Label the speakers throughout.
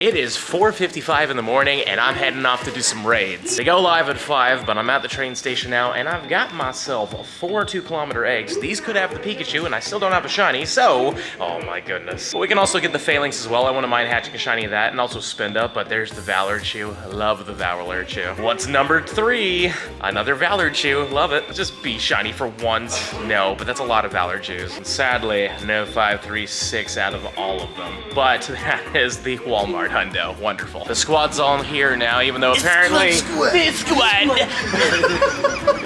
Speaker 1: It is 4:55 in the morning and I'm heading off to do some raids. They go live at 5, but I'm at the train station now and I've got myself 4 2-kilometer eggs. These could have the Pikachu and I still don't have a shiny, so, oh my goodness. But we can also get the Phalanx as well. I wouldn't mind hatching a shiny of that and also Spinda, but there's the Valor Chew. I love the Valor Chew. What's number 3? Another Valor Chew. Love it. Just be shiny for once. No, but that's a lot of Valor Chews. And sadly, no 5, 3, 6 out of all of them. But that is the Walmart hundo. Wonderful. The squad's all here now, even though apparently the squad.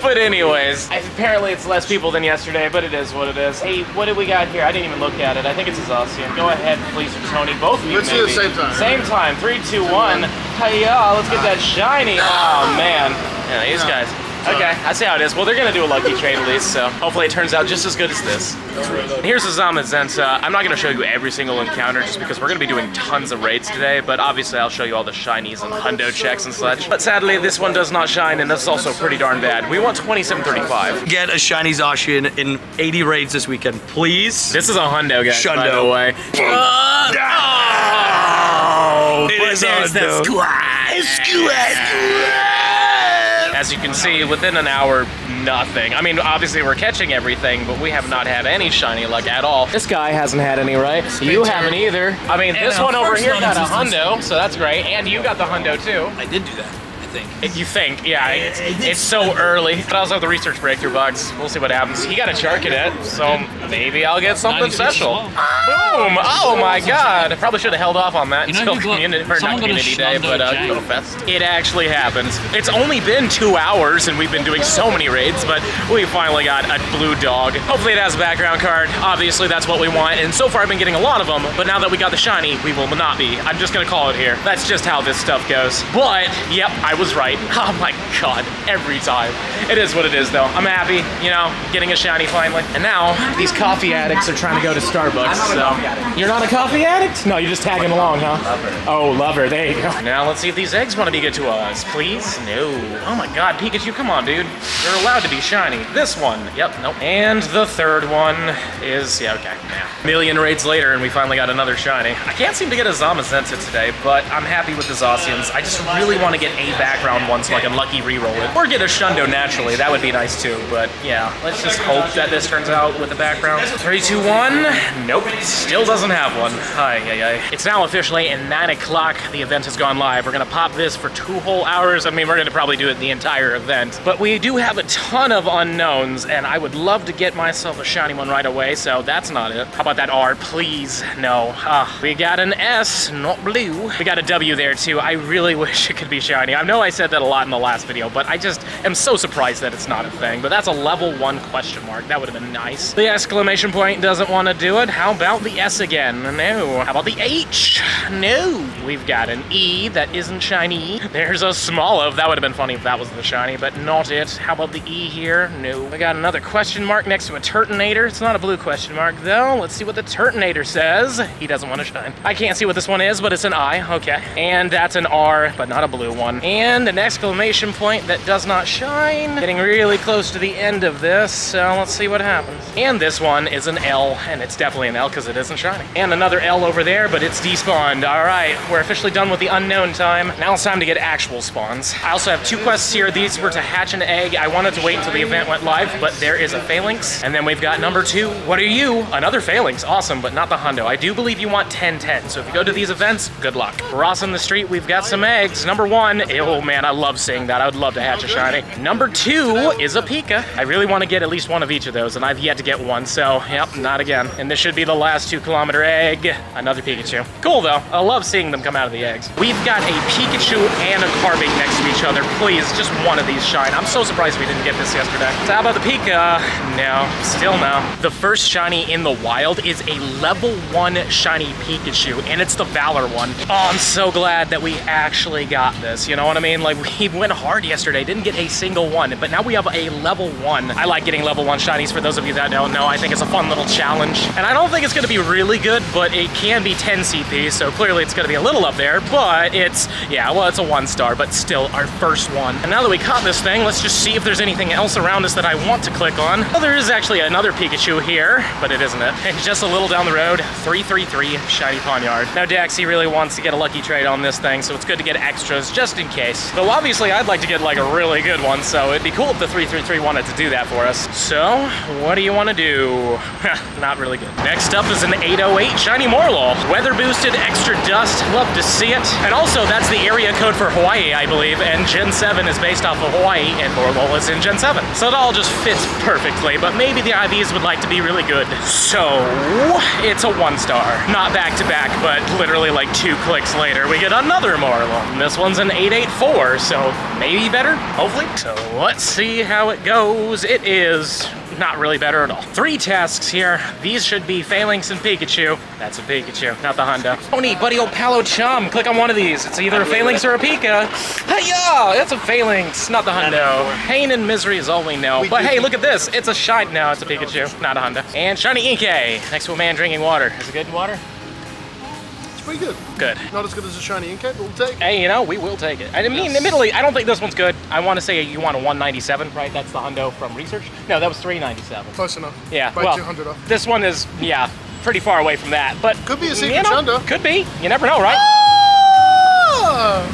Speaker 1: But anyways, apparently it's less people than yesterday, but it is what it is. Hey, what do we got here? I didn't even look at it. I think it's Zacian. Go ahead, please, or Tony. Both of you.
Speaker 2: Let's do the same time.
Speaker 1: Same time. 3, 2, 1. Hiya! Let's get that shiny. Oh man. Yeah, these guys. Okay, I see how it is. Well, they're gonna do a lucky trade at least, so hopefully it turns out just as good as this. Here's the Zamazenta. I'm not gonna show you every single encounter just because we're gonna be doing tons of raids today, but obviously I'll show you all the shinies and hundo checks and such. But sadly, this one does not shine, and this is also pretty darn bad. We want 2735.
Speaker 3: Get a shiny Zacian in 80 raids this weekend, please.
Speaker 1: This is a hundo, guys,
Speaker 3: Shundo.
Speaker 1: by the way.
Speaker 3: It is a squad.
Speaker 1: As you can see, within an hour, nothing. I mean, obviously we're catching everything, but we have not had any shiny luck at all. This guy hasn't had any, right? You haven't either. I mean, this one over here got a hundo, so that's great. And you got the hundo too.
Speaker 3: I did do that, I think.
Speaker 1: You think, yeah, it's so early. But I also have the research breakthrough bugs. We'll see what happens. He got a Charcadet, so maybe I'll get something special. Boom! Oh my god! I probably should have held off on that until community day, but Go Fest. It actually happens. It's only been 2 hours and we've been doing so many raids, but we finally got a blue dog. Hopefully it has a background card. Obviously that's what we want, and so far I've been getting a lot of them, but now that we got the shiny, we will not be. I'm just gonna call it here. That's just how this stuff goes. But, yep, I was right. Oh my god, every time. It is what it is though. I'm happy, you know, getting a shiny finally. And now, these coffee addicts are trying to go to Starbucks, so. You're not a coffee addict? No, you're just tagging along, huh? Lover. Oh, lover, there you go. Now let's see if these eggs want to be good to us, please. No. Oh my god, Pikachu, come on, dude. You're allowed to be shiny. This one, yep, nope. And the third one is, yeah, okay, yeah. Million raids later and we finally got another shiny. I can't seem to get a Zamazenta today, but I'm happy with the Zacians. I just really want to get a background one so I can lucky reroll it. Or get a Shundo naturally, that would be nice too, but yeah, let's just hope that this turns out with the background. 3, 2, 1, nope, still doesn't have one. It's now officially at 9 o'clock, the event has gone live. We're gonna pop this for 2 whole hours. I mean, we're gonna probably do it the entire event, but we do have a ton of unknowns, and I would love to get myself a shiny one right away, so that's not it. How about that R, please? No. We got an S, not blue. We got a W there too. I really wish it could be shiny. I know I said that a lot in the last video, but I just am so surprised that it's not a thing, but that's a level 1 question mark. That would have been nice. The exclamation point doesn't want to do it. How about the S again? No. How about the H? No. We've got an E that isn't shiny. There's a small of. That would have been funny if that was the shiny, but not it. How about the E here? No. We got another question mark next to a Turtonator. It's not a blue question mark, though. Let's see what the Turtonator says. He doesn't want to shine. I can't see what this one is, but it's an I. Okay. And that's an R, but not a blue one. And an exclamation point that does not shine. Getting really close to the end of this, so let's see what happens. And this one is an L, and it's definitely an L because it isn't shiny. And another L over there, but it's despawned. All right, we're officially done with the unknown time. Now it's time to get actual spawns. I also have 2 quests here. These were to hatch an egg. I wanted to wait until the event went live, but there is a Phalanx. And then we've got number 2. What are you? Another Phalanx. Awesome, but not the hundo. I do believe you want 10-10, so if you go to these events, good luck. Crossing the street, we've got some eggs. Number 1, oh man, I love seeing that. I would love to hatch a shiny. Number 2 is a Pika. I really want to get at least one of each of those, and I've yet to get one, so yep, not again. And this should be the last 2-kilometer egg. Another Pikachu. Cool though. I love seeing them come out of the eggs. We've got a Pikachu and a Carbink next to each other. Please, just one of these shine. I'm so surprised we didn't get this yesterday. So how about the Pika? No, still no. The first shiny in the wild is a level 1 shiny Pikachu, and it's the Valor one. Oh, I'm so glad that we actually got this. You know what I mean? Like, we went hard yesterday, didn't get a single one, but now we have a level 1. I like getting level 1 shinies for those of you that don't know. I think it's a fun little challenge, and I don't think it's gonna be really good, but it can be 10 CP, so clearly it's gonna be a little up there, but it's, yeah, well, it's a 1 star, but still our first one. And now that we caught this thing, let's just see if there's there's anything else around us that I want to click on. Well, there is actually another Pikachu here, but it isn't it. It's just a little down the road, 333 Shiny Pawniard. Now Daxie really wants to get a lucky trade on this thing, so it's good to get extras just in case. Though obviously I'd like to get like a really good one, so it'd be cool if the 333 wanted to do that for us. So, what do you want to do? Not really good. Next up is an 808 Shiny Morlul. Weather boosted, extra dust, love to see it. And also that's the area code for Hawaii, I believe, and Gen 7 is based off of Hawaii, and Morlul is in Gen 7. So it all just fits perfectly, but maybe the IVs would like to be really good. So, it's a 1-star. Not back to back, but literally like 2 clicks later, we get another Morlul. And this one's an 884, so maybe better, hopefully. So let's see how it goes. It is not really better at all. 3 tasks here. These should be Phalanx and Pikachu. That's a Pikachu, not the hundo. Oh neat, buddy old Palo Chum. Click on one of these. It's either a Phalanx or a Pika. Hey-ya! It's a Phalanx, not the hundo. Pain and misery is all we know. But hey, look at this. It's a shine. No, it's a Pikachu, not a hundo. And Shiny Inkay, next to a man drinking water. Is it good water?
Speaker 2: Pretty good.
Speaker 1: Good.
Speaker 2: Not as good as a Shiny Inkay, but we'll take it.
Speaker 1: Hey, you know, we will take it. I mean, admittedly, I don't think this one's good. I want to say you want a 197, right? That's the hundo from research. No, that was 397.
Speaker 2: Close enough.
Speaker 1: Yeah,
Speaker 2: By
Speaker 1: well,
Speaker 2: 200 off.
Speaker 1: this one is, yeah, pretty far away from that. But
Speaker 2: Could be a
Speaker 1: you
Speaker 2: secret
Speaker 1: know,
Speaker 2: hundo.
Speaker 1: Could be. You never know, right?
Speaker 2: Ah!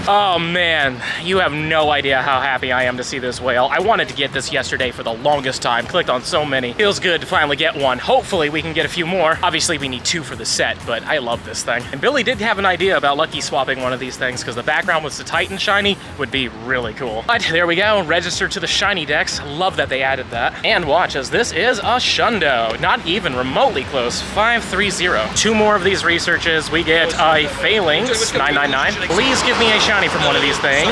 Speaker 1: Oh man, you have no idea how happy I am to see this whale. I wanted to get this yesterday for the longest time. Clicked on so many. Feels good to finally get one. Hopefully we can get a few more. Obviously we need 2 for the set, but I love this thing. And Billy did have an idea about lucky swapping one of these things because the background was the Titan Shiny would be really cool. But there we go, register to the Shiny Dex. Love that they added that. And watch, as this is a Shundo. Not even remotely close, 530. 2 more of these researches. We get a Phalanx, 999. Please give me a shiny from one of these things.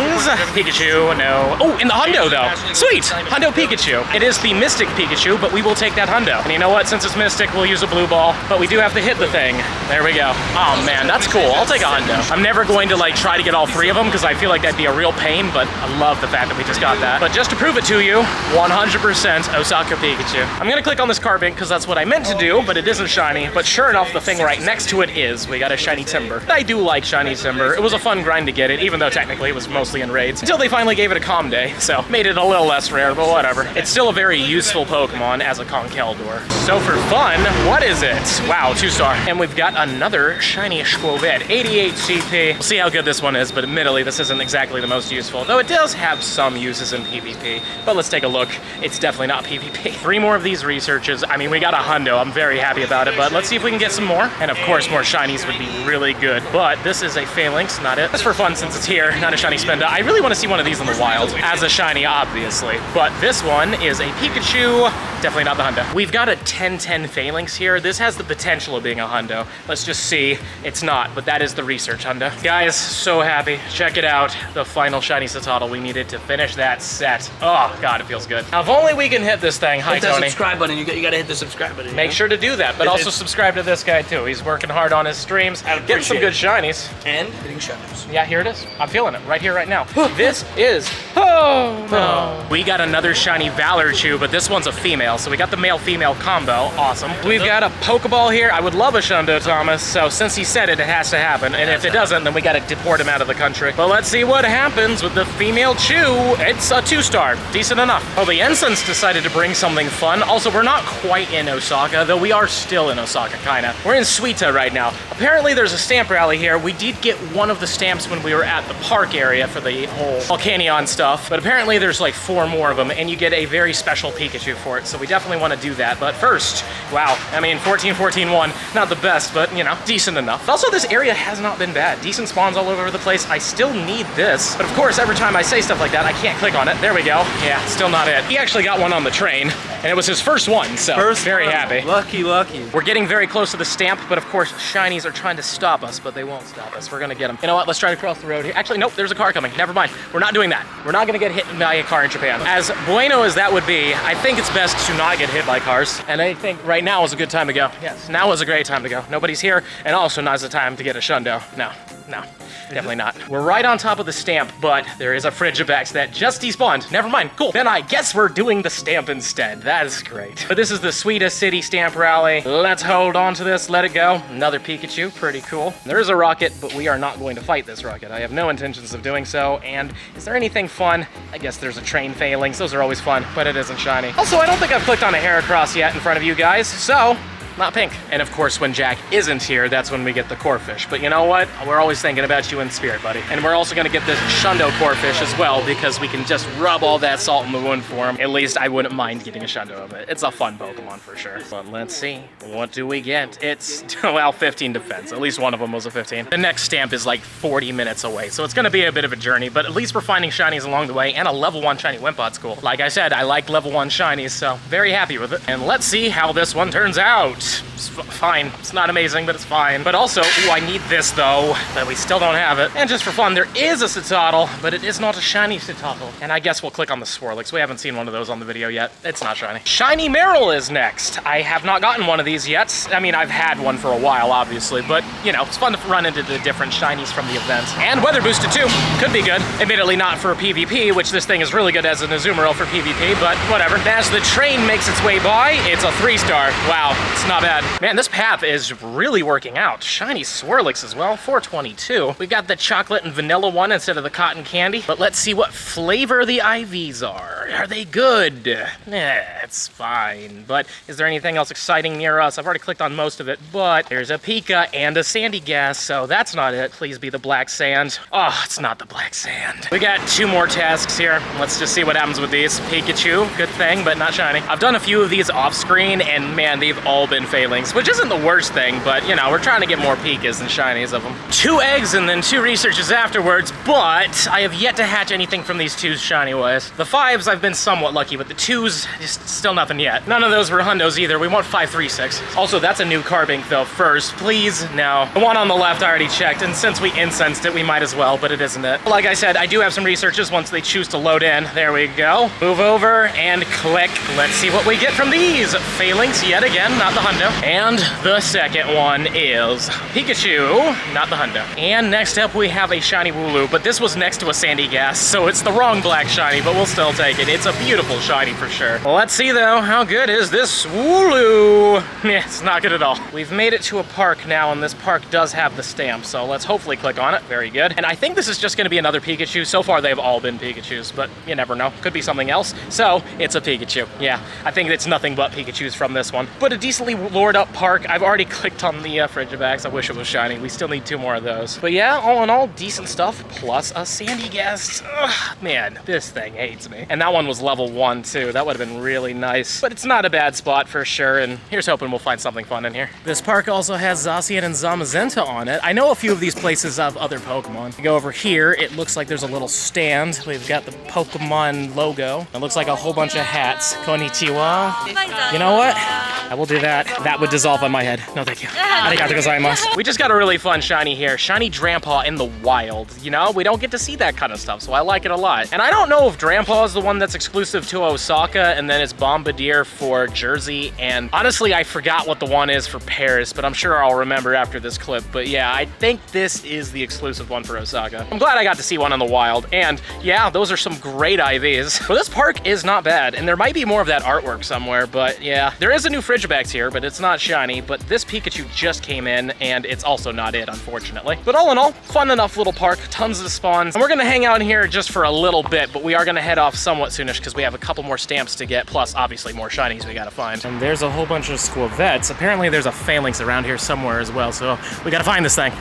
Speaker 1: Pikachu, no. Oh, in the hundo though. Sweet, hundo Pikachu. It is the Mystic Pikachu, but we will take that hundo. And you know what, since it's Mystic, we'll use a blue ball, but we do have to hit the thing. There we go. Oh man, that's cool. I'll take a hundo. I'm never going to like try to get all 3 of them because I feel like that'd be a real pain, but I love the fact that we just got that. But just to prove it to you, 100% Osaka Pikachu. I'm gonna click on this carbink because that's what I meant to do, but it isn't shiny. But sure enough, the thing right next to it is. We got a shiny Timber. I do like shiny Timber. It was a fun grind to get it, even though technically it was mostly in raids, until they finally gave it a calm day, so made it a little less rare, but whatever. It's still a very useful Pokemon as a Conkeldurr. So for fun, what is it? Wow, 2-star. And we've got another shiny Squovette, 88 CP. We'll see how good this one is, but admittedly, this isn't exactly the most useful, though it does have some uses in PvP. But let's take a look. It's definitely not PvP. 3 more of these researches. I mean, we got a hundo. I'm very happy about it, but let's see if we can get some more. And of course, more shinies would be really good, but this is a Phalanx, not it. Just for fun, since it's here, not a shiny Spenda. I really want to see one of these in the wild, as a shiny, obviously. But this one is a Pikachu, definitely not the hundo. We've got a 1010 Phalanx here. This has the potential of being a hundo. Let's just see. It's not, but that is the research hundo. Guys, so happy. Check it out. The final shiny Satotl we needed to finish that set. Oh, God, it feels good. Now, if only we can hit this thing. Hi,
Speaker 3: Hit that
Speaker 1: Tony.
Speaker 3: subscribe button. You gotta hit the subscribe button.
Speaker 1: Make sure to do that, but also subscribe to this guy too. He's working hard on his streams, getting some good shinies.
Speaker 3: And hitting shadows.
Speaker 1: Yeah, here it is. I'm feeling it right here, right now. This is, oh no. We got another shiny Valorchu, but this one's a female, so we got the male-female combo. Awesome. We've got a Pokeball here. I would love a Shundo, Thomas, so since he said it, it has to happen. And if it doesn't, then we gotta deport him out of the country. But let's see what happens with the female Chew. It's a 2-star, decent enough. Well, the Ensigns decided to bring something fun. Also, we're not quite in Osaka, though we are still in Osaka, kinda. We're in Suita right now. Apparently, there's a stamp rally here. We did get one of the stamps when we were at the park area for the whole Volcanion stuff, but apparently there's like 4 more of them, and you get a very special Pikachu for it, so we definitely want to do that. But first, wow, I mean, 14-14-1, not the best, but, you know, decent enough. Also, this area has not been bad. Decent spawns all over the place. I still need this, but of course, every time I say stuff like that, I can't click on it. There we go. Yeah, still not it. He actually got one on the train, and it was his first one, so very happy.
Speaker 3: Lucky, lucky.
Speaker 1: We're getting very close to the stamp, but of course, shinies are trying to stop us, but they won't stop us. We're gonna get them. You know what? Let's try to cross the road here. Actually, nope, there's a car coming. Never mind. We're not doing that. We're not gonna get hit by a car in Japan. As bueno as that would be, I think it's best to not get hit by cars. And I think right now is a good time to go. Yes, now is a great time to go. Nobody's here, and also now's the time to get a Shundo. Now. No, definitely not. We're right on top of the stamp, but there is a Frigibax that just despawned. Never mind, cool. Then I guess we're doing the stamp instead. That is great. But this is the Sweetest City Stamp Rally. Let's hold on to this, let it go. Another Pikachu, pretty cool. There is a rocket, but we are not going to fight this rocket. I have no intentions of doing so. And is there anything fun? I guess there's a train failings. Those are always fun, but it isn't shiny. Also, I don't think I've clicked on a Heracross yet in front of you guys, so not pink. And of course, when Jack isn't here, that's when we get the core fish. But you know what? We're always thinking about you in spirit, buddy. And we're also gonna get this Shundo core fish as well, because we can just rub all that salt in the wound for him. At least I wouldn't mind getting a Shundo of it. It's a fun Pokemon for sure. But let's see, what do we get? It's, well, 15 defense. At least one of them was a 15. The next stamp is like 40 minutes away, so it's gonna be a bit of a journey, but at least we're finding shinies along the way, and a level 1 shiny Wimpot's cool. Like I said, I like level 1 shinies, so very happy with it. And let's see how this one turns out. It's fine. It's not amazing, but it's fine. But also, ooh, I need this though, but we still don't have it. And just for fun, there is a Citadel, but it is not a shiny Citadel. And I guess we'll click on the Swirlix. We haven't seen one of those on the video yet. It's not shiny. Shiny Meryl is next. I have not gotten one of these yet. I mean, I've had one for a while, obviously, but you know, it's fun to run into the different shinies from the event. And weather boosted too. Could be good. Admittedly not for PvP, which this thing is really good as an Azumarill for PvP, but whatever. As the train makes its way by, it's a 3-star. Wow, it's not bad. Man, this path is really working out. Shiny Swirlix as well, 422. We got the chocolate and vanilla one instead of the cotton candy. But let's see what flavor the IVs are. Are they good? It's fine. But is there anything else exciting near us? I've already clicked on most of it, but there's a Pika and a Sandy Gas, so that's not it. Please be the black sand. Oh, it's not the black sand. We got 2 more tasks here. Let's just see what happens with these. Pikachu, good thing, but not shiny. I've done a few of these off screen, and man, they've all been failings, which isn't the worst thing, but you know, we're trying to get more Pikas and shinies of them. 2 eggs and then 2 researches afterwards, but I have yet to hatch anything from these 2s shiny-wise. The 5s I've been somewhat lucky, but the 2s, just still nothing yet. None of those were hundos either. We want 536. Also, that's a new Carbink though. First, please, no. The one on the left I already checked, and since we incensed it, we might as well, but it isn't it. Like I said, I do have some researches once they choose to load in. There we go. Move over and click. Let's see what we get from these. Failings yet again, not the hundo. And the second one is Pikachu, not the hundo. And next up we have a shiny Wooloo, but this was next to a Sandy Gas, so it's the wrong black shiny, but we'll still take it. It's a beautiful shiny for sure. Let's see though, how good is this Wooloo? Yeah, it's not good at all. We've made it to a park now, and this park does have the stamp, so let's hopefully click on it. Very good. And I think this is just gonna be another Pikachu. So far they've all been Pikachus, but you never know. Could be something else. So it's a Pikachu. Yeah, I think it's nothing but Pikachus from this one. But a decently lured up park. I've already clicked on the Frigibax. I wish it was shiny. We still need 2 more of those. But yeah, all in all, decent stuff, plus a Sandy Gas. Ugh, man, this thing hates me. And that one was level 1 too. That would have been really nice. But it's not a bad spot for sure, and here's hoping we'll find something fun in here. This park also has Zacian and Zamazenta on it. I know a few of these places have other Pokemon. You go over here, it looks like there's a little stand. We've got the Pokemon logo. It looks like a whole bunch of hats. Konnichiwa. You know what? I will do that. That would dissolve on my head. No, thank you. Arigatou gozaimasu. We just got a really fun shiny here. Shiny Drampaw in the wild. You know, we don't get to see that kind of stuff, so I like it a lot. And I don't know if Drampaw is the one that's exclusive to Osaka, and then it's Bombardier for Jersey. And honestly, I forgot what the one is for Paris, but I'm sure I'll remember after this clip. But yeah, I think this is the exclusive one for Osaka. I'm glad I got to see one in the wild. And yeah, those are some great IVs. But this park is not bad, and there might be more of that artwork somewhere, but yeah. There is a new Frigibax here, but it's not shiny. But this Pikachu just came in, and it's also not it, unfortunately. But all in all, fun enough little park, tons of spawns. And we're gonna hang out in here just for a little bit, but we are gonna head off somewhat soonish because we have a couple more stamps to get, plus obviously more shinies we gotta find. And there's a whole bunch of Squavettes. Apparently there's a Phalanx around here somewhere as well, so we gotta find this thing.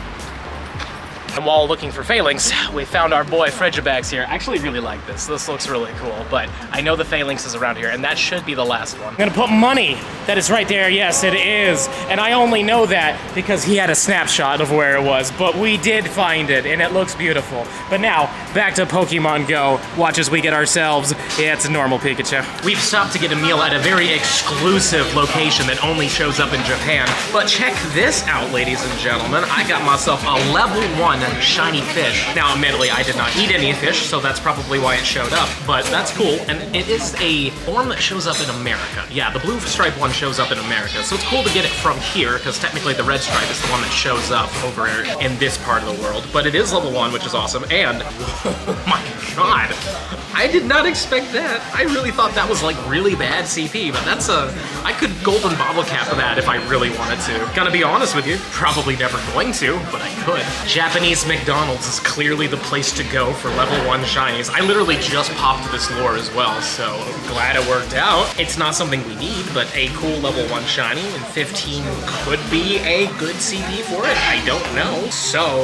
Speaker 1: And while looking for Phalanx, we found our boy Frigibax here. I actually really like this. This looks really cool, but I know the Phalanx is around here, and that should be the last one. I'm gonna put money that is right there. Yes, it is. And I only know that because he had a snapshot of where it was, but we did find it, and it looks beautiful. But now, back to Pokemon Go. Watch as we get ourselves, yeah, it's a normal Pikachu. We've stopped to get a meal at a very exclusive location that only shows up in Japan. But check this out, ladies and gentlemen. I got myself a level 1 shiny fish. Now, admittedly, I did not eat any fish, so that's probably why it showed up, but that's cool. And it is a form that shows up in America. Yeah, the blue stripe one shows up in America, so it's cool to get it from here, because technically the red stripe is the one that shows up over in this part of the world. But it is level 1, which is awesome, and oh my god, I did not expect that. I really thought that was like really bad CP, but that's I could golden bottle cap that if I really wanted to. Gonna be honest with you, probably never going to, but I could. Japanese McDonald's is clearly the place to go for level 1 shinies. I literally just popped this lure as well, so glad it worked out. It's not something we need, but a cool level 1 shiny, and 15 could be a good CP for it. I don't know. So,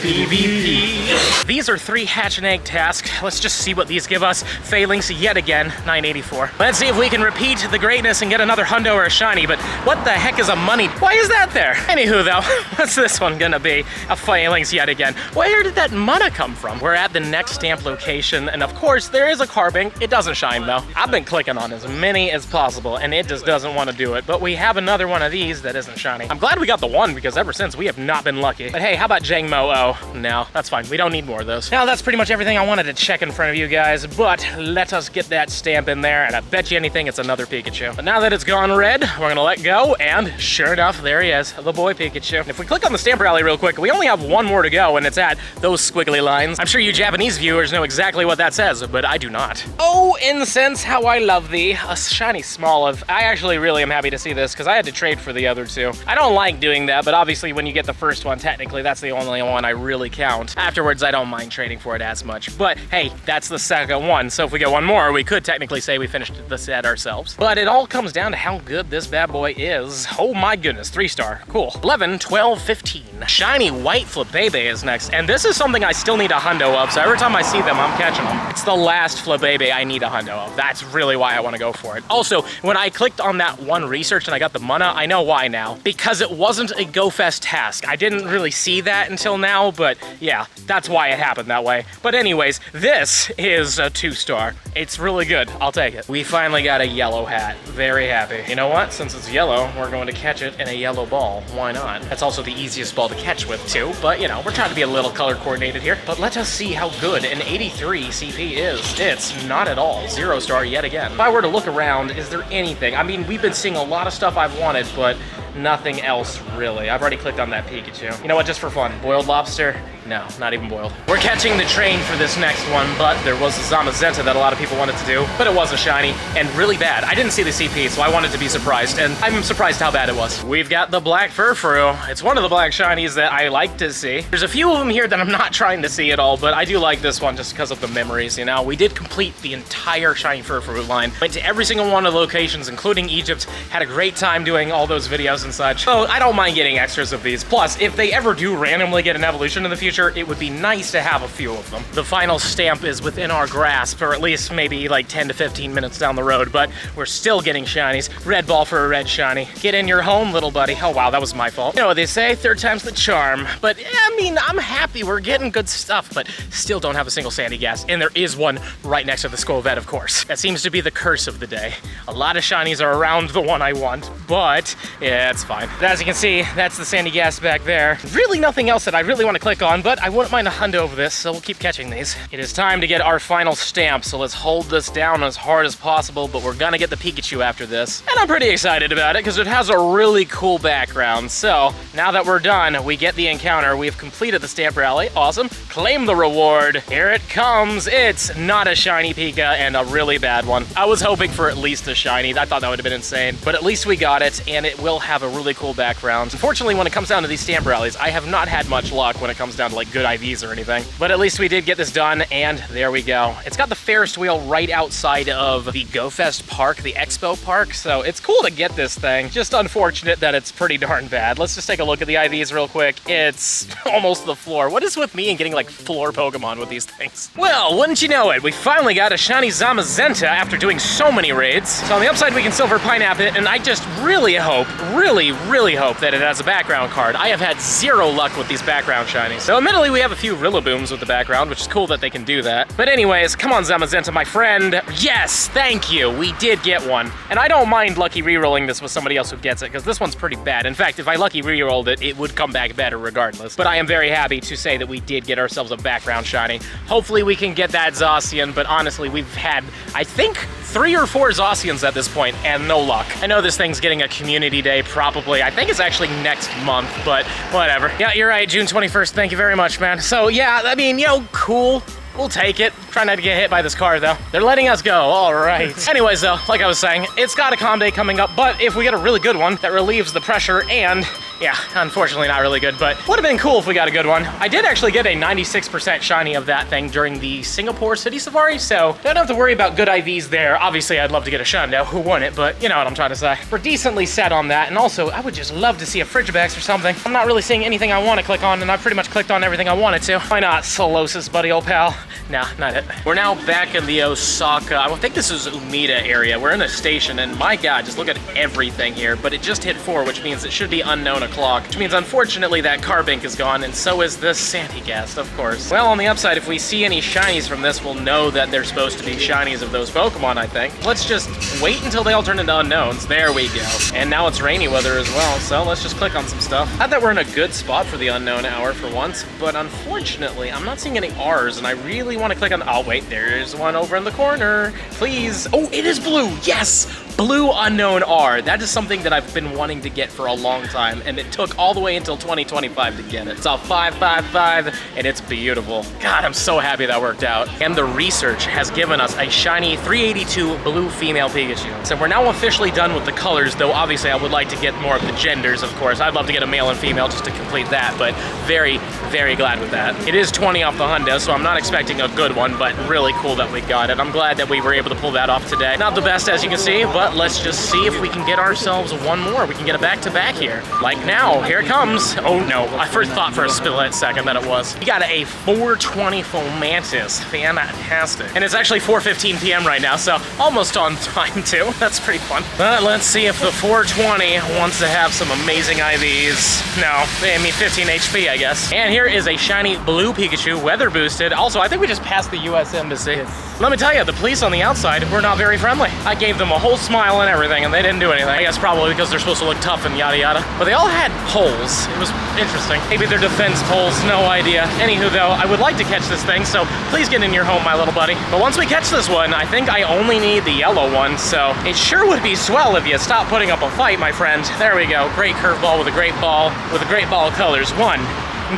Speaker 1: PvP. These are 3 hatch and egg tasks. Let's just see what these give us. Failings yet again, 984. Let's see if we can repeat the greatness and get another hundo or a shiny, but what the heck is a money? Why is that there? Anywho though, what's this one gonna be? A failings yet again. Where did that mana come from? We're at the next stamp location, and of course there is a carbink. It doesn't shine though. I've been clicking on as many as possible, and it just doesn't want to do it, but we have another one of these that isn't shiny. I'm glad we got the one, because ever since we have not been lucky. But hey, how about Jangmo? Oh, no, that's fine. We don't need more of those. Now that's pretty much everything I wanted to check in front of you guys, but let us get that stamp in there, and I bet you anything it's another Pikachu. But now that it's gone red, we're gonna let go, and sure enough, there he is, the boy Pikachu. If we click on the stamp rally real quick, we only have one more to go, and it's at those squiggly lines. I'm sure you Japanese viewers know exactly what that says, but I do not. Oh, incense, how I love thee. A shiny Smoliv. I actually really am happy to see this, because I had to trade for the other two. I don't like doing that, but obviously when you get the first one, technically that's the only one I really count. Afterwards, I don't mind trading for it as much. But hey, that's the second one, so if we get one more, we could technically say we finished the set ourselves. But it all comes down to how good this bad boy is. Oh my goodness, 3-star, cool. 11, 12, 15. Shiny white Flabébé is next, and this is something I still need a hundo of, so every time I see them, I'm catching them. It's the last Flabébé I need a hundo of. That's really why I want to go for it. Also, when I clicked on that one research and I got the mana, I know why now. Because it wasn't a GoFest task. I didn't really see that until now, but yeah, that's why it happened that way. But anyways, this is a 2-star. It's really good, I'll take it. We finally got a yellow hat, very happy. You know what, since it's yellow, we're going to catch it in a yellow ball. Why not? That's also the easiest ball to catch with too, but you know, we're trying to be a little color coordinated here. But let us see how good an 83 CP is. It's not at all, 0-star yet again. If I were to look around, is there anything? I mean, we've been seeing a lot of stuff I've wanted, but nothing else really. I've already clicked on that Pikachu. You know what, just for fun, boiled lobster? No, not even boiled. We're catching the train for this next one, but there was a Zamazenta that a lot of people wanted to do, but it was a shiny, and really bad. I didn't see the CP, so I wanted to be surprised, and I'm surprised how bad it was. We've got the black Furfuru. It's one of the black shinies that I like to see. There's a few of them here that I'm not trying to see at all, but I do like this one just because of the memories, you know? We did complete the entire shiny Furfuru line, went to every single one of the locations, including Egypt, had a great time doing all those videos and such. So I don't mind getting extras of these. Plus, if they ever do randomly get an evolution in the future, it would be nice to have a few of them. The final stamp is within our grasp, or at least maybe like 10 to 15 minutes down the road, but we're still getting shinies. Red ball for a red shiny. Get in your home, little buddy. Oh wow, that was my fault. You know what they say, third time's the charm. But I mean, I'm happy we're getting good stuff, but still don't have a single sandy gas. And there is one right next to the Scovet, of course. That seems to be the curse of the day. A lot of shinies are around the one I want, but yeah, it's fine. As you can see, that's the sandy gas back there. Really nothing else that I really want to click on, but I wouldn't mind a hundo over this, so we'll keep catching these. It is time to get our final stamp, so let's hold this down as hard as possible, but we're gonna get the Pikachu after this. And I'm pretty excited about it, because it has a really cool background. So, now that we're done, we get the encounter. We've completed the stamp rally. Awesome. Claim the reward. Here it comes. It's not a shiny Pika, and a really bad one. I was hoping for at least a shiny. I thought that would have been insane, but at least we got it, and it will have a really cool background. Unfortunately, when it comes down to these stamp rallies, I have not had much luck when it comes down to like good IVs or anything. But at least we did get this done, and there we go. It's got the Ferris wheel right outside of the GoFest park, the Expo park, so it's cool to get this thing. Just unfortunate that it's pretty darn bad. Let's just take a look at the IVs real quick. It's almost the floor. What is with me and getting like floor Pokemon with these things? Well, wouldn't you know it, we finally got a shiny Zamazenta after doing so many raids. So on the upside, we can Silver Pineapple it, and I just really hope, really hope that it has a background card. I have had zero luck with these background shinies. So admittedly, we have a few Rillabooms with the background, which is cool that they can do that. But anyways, come on, Zamazenta, my friend. Yes, thank you. We did get one. And I don't mind lucky re-rolling this with somebody else who gets it, because this one's pretty bad. In fact, if I lucky re-rolled it, it would come back better regardless. But I am very happy to say that we did get ourselves a background shiny. Hopefully we can get that Zacian, but honestly, we've had, I think, 3 or 4 Zacians at this point, and no luck. I know this thing's getting a community day probably. I think it's actually next month, but whatever. Yeah, you're right, June 21st. Thank you very much, man. So yeah, I mean, you know, cool. We'll take it. Try not to get hit by this car, though. They're letting us go. All right. Anyways, though, like I was saying, it's got a calm day coming up, but if we get a really good one that relieves the pressure and, yeah, unfortunately not really good, but would have been cool if we got a good one. I did actually get a 96% shiny of that thing during the Singapore City Safari, so don't have to worry about good IVs there. Obviously, I'd love to get a Shundo. Who wouldn't? But you know what I'm trying to say. We're decently set on that, and also, I would just love to see a Frigibax or something. I'm not really seeing anything I want to click on, and I've pretty much clicked on everything I wanted to. Why not, Solosis, buddy, old pal? Nah, not it. We're now back in the Osaka, I think this is Umeda area. We're in a station, and my God, just look at everything here. But it just hit 4, which means it should be unknown o'clock, which means unfortunately that Carbink is gone, and so is the Sandygast, of course. Well, on the upside, if we see any shinies from this, we'll know that they're supposed to be shinies of those Pokemon, I think. Let's just wait until they all turn into unknowns. There we go. And now it's rainy weather as well, so let's just click on some stuff. I thought we're in a good spot for the unknown hour for once, but unfortunately, I'm not seeing any R's, and I really want to click on, oh wait, there's one over in the corner. Please. Oh, it is blue. Yes. Blue unknown R. That is something that I've been wanting to get for a long time, and it took all the way until 2025 to get it. It's all 555, and it's beautiful. God, I'm so happy that worked out. And the research has given us a shiny 382 blue female Pikachu. So we're now officially done with the colors, though obviously I would like to get more of the genders, of course. I'd love to get a male and female just to complete that, but very, very glad with that. It is 20 off the hundo, so I'm not expecting a good one, but really cool that we got it. I'm glad that we were able to pull that off today. Not the best, as you can see, but let's just see if we can get ourselves one more. We can get a back-to-back here. Like now, here it comes. Oh no, I first thought for a split second that it was. We got a 420 Fomantis. Fantastic. And it's actually 4:15 p.m. right now, so almost on time too. That's pretty fun. But let's see if the 420 wants to have some amazing IVs. No, I mean 15 HP, I guess. And here is a shiny blue Pikachu, weather boosted. Also, I think we just passed the U.S. Embassy. Let me tell you, the police on the outside were not very friendly. I gave them a whole smile and everything, and they didn't do anything. I guess probably because they're supposed to look tough and yada yada. But they all had poles. It was interesting. Maybe they're defense poles, no idea. Anywho though, I would like to catch this thing, so please get in your home, my little buddy. But once we catch this one, I think I only need the yellow one, so it sure would be swell if you stop putting up a fight, my friend. There we go. Great curveball with a great ball, colors. One.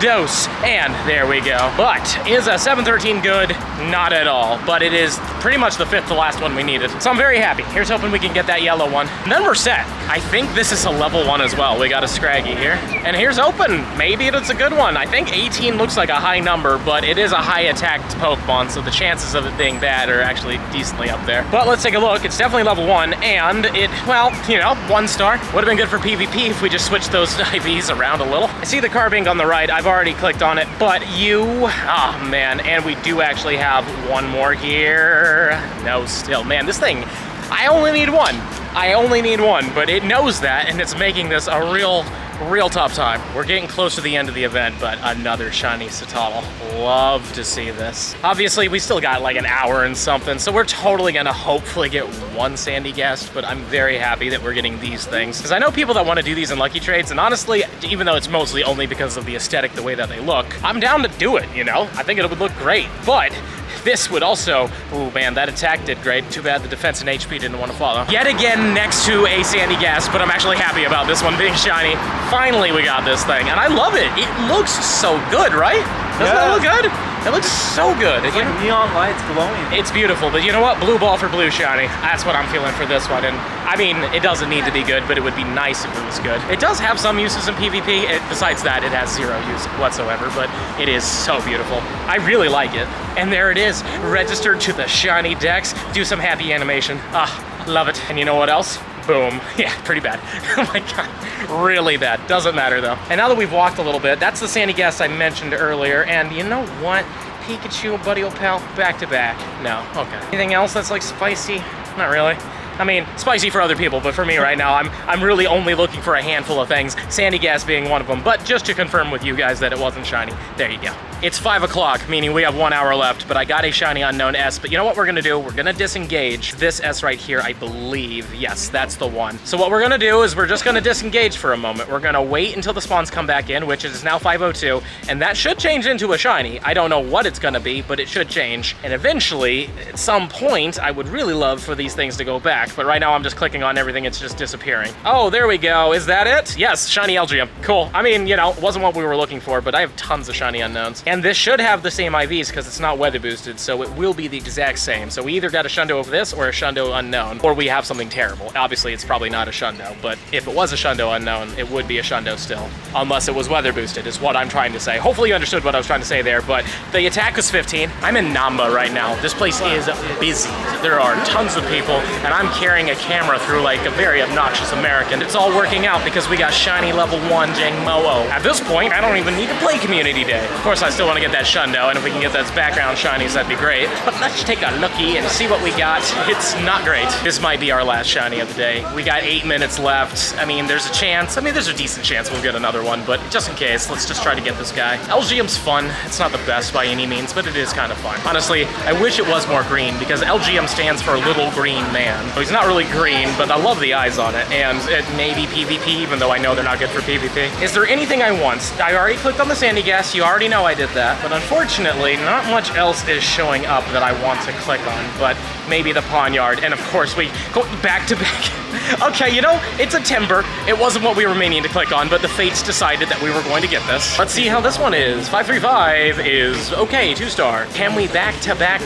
Speaker 1: Dose, and there we go. But is a 713 good? Not at all, but it is pretty much the 5th to last one we needed. So I'm very happy. Here's hoping we can get that yellow one. And then we're set. I think this is a level 1 as well. We got a Scraggy here. And here's open. Maybe it's a good one. I think 18 looks like a high number, but it is a high attacked Pokemon, so the chances of it being bad are actually decently up there. But let's take a look. It's definitely level 1, and it, well, you know, 1 star. Would have been good for PvP if we just switched those IVs around a little. I see the Carbink on the right. I've already clicked on it, but oh man, and we do actually have one more here. No, still, man, this thing, I only need one, but it knows that, and it's making this a real tough time. We're getting close to the end of the event, but another shiny Citadel. Love to see this. Obviously, we still got like an hour and something, so we're totally gonna hopefully get one Sandygast, but I'm very happy that we're getting these things. Because I know people that want to do these in lucky trades, and honestly, even though it's mostly only because of the aesthetic, the way that they look, I'm down to do it, you know? I think it would look great, but this would also, ooh man, that attack did great. Too bad the defense and HP didn't want to follow. Yet again next to a Sandygast, but I'm actually happy about this one being shiny. Finally we got this thing, and I love it. It looks so good, right? Doesn't that look good? It looks so good.
Speaker 4: It's like neon lights glowing.
Speaker 1: It's beautiful, but you know what? Blue ball for blue shiny. That's what I'm feeling for this one. And I mean, it doesn't need to be good, but it would be nice if it was good. It does have some uses in PvP. Besides that, it has 0 use whatsoever, but it is so beautiful. I really like it. And there it is, registered to the shiny Dex. Do some happy animation. Ah, love it. And you know what else? Boom. Yeah, pretty bad. Oh my God, really bad. Doesn't matter though. And now that we've walked a little bit, that's the Sandygast I mentioned earlier. And you know what? Pikachu, buddy old pal, back to back. No, okay. Anything else that's like spicy? Not really. I mean, spicy for other people, but for me right now, I'm really only looking for a handful of things, Sandy Gas being one of them. But just to confirm with you guys that it wasn't shiny, there you go. It's 5 o'clock, meaning we have 1 hour left, but I got a shiny unknown S. But you know what we're gonna do? We're gonna disengage this S right here, I believe. Yes, that's the one. So what we're gonna do is we're just gonna disengage for a moment. We're gonna wait until the spawns come back in, which is now 5:02, and that should change into a shiny. I don't know what it's gonna be, but it should change. And eventually, at some point, I would really love for these things to go back, but right now I'm just clicking on everything, it's just disappearing. Oh, there we go. Is that it? Yes, shiny LGM. Cool. I mean, you know, it wasn't what we were looking for, but I have tons of shiny unknowns. And this should have the same IVs because it's not weather boosted, so it will be the exact same. So we either got a Shundo of this or a Shundo unknown, or we have something terrible. Obviously, it's probably not a Shundo, but if it was a Shundo unknown, it would be a Shundo still. Unless it was weather boosted, is what I'm trying to say. Hopefully you understood what I was trying to say there, but the attack was 15. I'm in Namba right now. This place is busy. There are tons of people, and I'm carrying a camera through like a very obnoxious American. It's all working out because we got shiny level 1 Jangmo-O. At this point, I don't even need to play Community Day. Of course, I still want to get that Shundo, and if we can get those background shinies, that'd be great. But let's take a looky and see what we got. It's not great. This might be our last shiny of the day. We got 8 minutes left. I mean, there's a chance. I mean, there's a decent chance we'll get another one, but just in case, let's just try to get this guy. LGM's fun. It's not the best by any means, but it is kind of fun. Honestly, I wish it was more green because LGM stands for Little Green Man. So he's not really green, but I love the eyes on it, and it may be PvP, even though I know they're not good for PvP. Is there anything I want? I already clicked on the Sandy Gas. You already know I did that, but unfortunately, not much else is showing up that I want to click on, but maybe the Pawn Yard, and of course we go back to back. Okay, you know, it's a timber. It wasn't what we were meaning to click on, but the fates decided that we were going to get this. Let's see how this one is. 535 is okay, 2-star. Can we back to back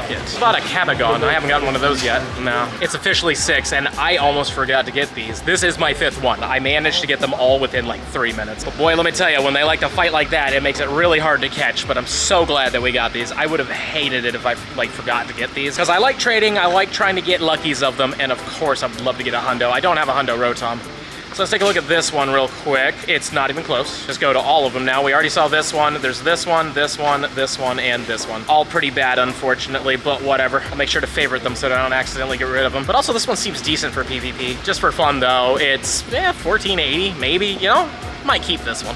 Speaker 1: it? It's about a Cabagon. I haven't gotten one of those yet. No. It's officially 6, and I almost forgot to get these. This is my 5th one. I managed to get them all within like 3 minutes. But boy, let me tell you, when they like to fight like that, it makes it really hard to catch, but I'm so glad that we got these. I would have hated it if I like forgot to get these, because I like trading, I like trying to get luckies of them, and of course I'd love to get a hundo. I don't have a hundo Rotom. So let's take a look at this one real quick. It's not even close. Just go to all of them now. We already saw this one. There's this one, this one, this one, and this one. All pretty bad, unfortunately, but whatever. I'll make sure to favorite them so that I don't accidentally get rid of them. But also this one seems decent for PvP. Just for fun though, it's 1480, maybe, you know? Might keep this one.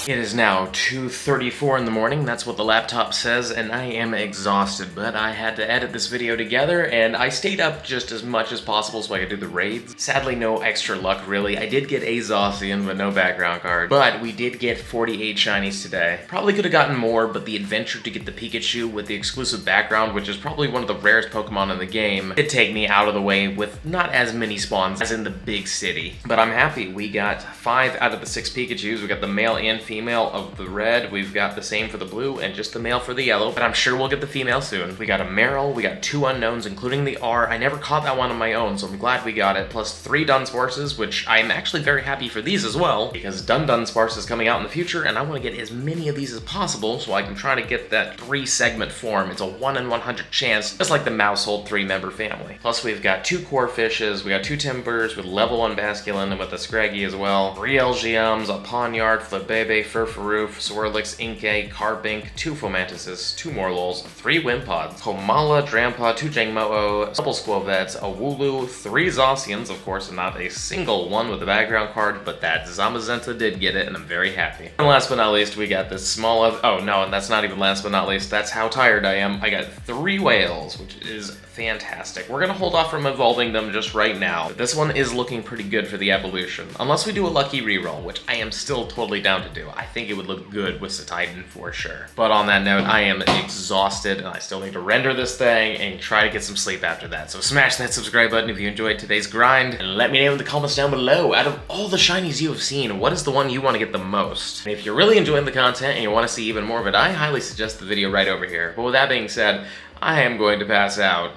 Speaker 1: It is now 2:34 in the morning, that's what the laptop says, and I am exhausted, but I had to edit this video together, and I stayed up just as much as possible so I could do the raids. Sadly, no extra luck, really. I did get a Zacian, but no background card. But we did get 48 shinies today. Probably could have gotten more, but the adventure to get the Pikachu with the exclusive background, which is probably one of the rarest Pokemon in the game, did take me out of the way with not as many spawns as in the big city. But I'm happy. We got 5 out of the 6 Pikachus. We got the male and female of the red. We've got the same for the blue and just the male for the yellow, but I'm sure we'll get the female soon. We got a Meryl, we got 2 unknowns, including the R. I never caught that one on my own, so I'm glad we got it, plus 3 Dunsparces, which I'm actually very happy for these as well, because Dunsparce is coming out in the future, and I want to get as many of these as possible, so I can try to get that 3-segment form. It's a 1 in 100 chance, just like the Mousehold 3-member family. Plus we've got 2 core fishes, we got 2 Timbers with level 1 Basculin and with a Scraggy as well, 3 LGMs, a Pawniard, Flabebe, Furfuroof, Swirlix, Inkay, Carbink, 2 Fomantises, 2 Morlols, 3 Wimpods, Komala, Drampa, 2 Jangmo-O, couple Squovets, a Wooloo, 3 Zacians, of course not a single one with the background card, but that Zamazenta did get it and I'm very happy. And last but not least, we got this small of, oh no, and that's not even last but not least, that's how tired I am. I got 3 whales, which is fantastic. We're gonna hold off from evolving them just right now. But this one is looking pretty good for the evolution. Unless we do a lucky reroll, which I am still totally down to do. I think it would look good with Satitan for sure. But on that note, I am exhausted and I still need to render this thing and try to get some sleep after that. So smash that subscribe button if you enjoyed today's grind and let me know in the comments down below, out of all the shinies you have seen, what is the one you want to get the most? And if you're really enjoying the content and you want to see even more of it, I highly suggest the video right over here. But with that being said, I am going to pass out.